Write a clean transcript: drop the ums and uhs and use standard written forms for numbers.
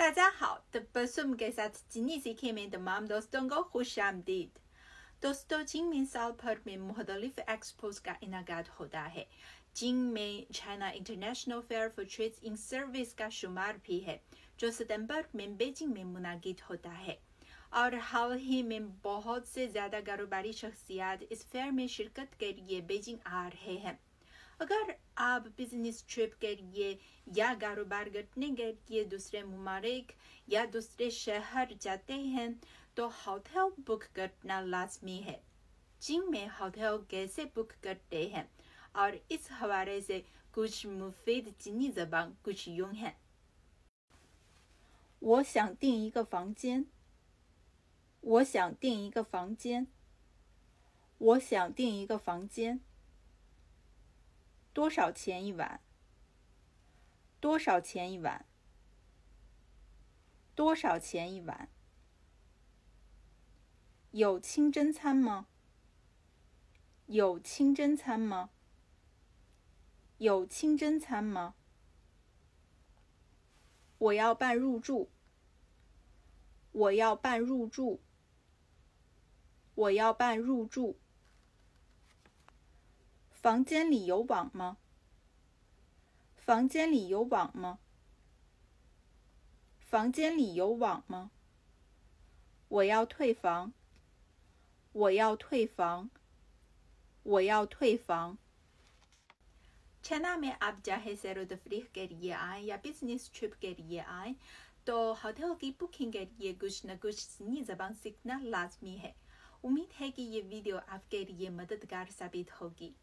大家好, तबस्सुम के साथ चीनी सीखे में तमाम दोस्तों को खुशामदीद। दोस्तों, चीन में साल भर में मुख्तलिफ एक्सपोज का इनाकाद होता है। चीन में China international fair for trade in service का शुमार भी है, जो सितंबर में बीजिंग में मुनाकिद होता है। और हाल ही में बहुत से ज़्यादा कारोबारी शख्सियात इस फेयर में शिरकत के लिए बीजिंग आ रहे हैं। अगर आप बिजनेस ट्रिप के लिए या कारोबार करने के लिए दूसरे मुमालिक या दूसरे शहर जाते हैं तो होटल बुक करना लाजमी है। चीन में होटल कैसे बुक करते हैं और इस हवाले से कुछ मुफीद चीनी ज़बान कुछ यूं है। 我想订一个房间。我想订一个房间。我想订一个房间。多少钱一晚？多少钱一晚？多少钱一晚？有清真餐吗？有清真餐吗？有清真餐吗？我要办入住。我要办入住。我要办入住。房间里有网吗？房间里有网吗？房间里有网吗？我要退房。我要退房。我要退房。चाइना में आप चाहे सैर तफरीह के लिए आए या बिजनेस ट्रिप के लिए आए तो होटल की बुकिंग के लिए कुछ न कुछ चीनी ज़बान सीखना लाजमी है। उम्मीद है कि ये वीडियो आपके लिए मददगार साबित होगी।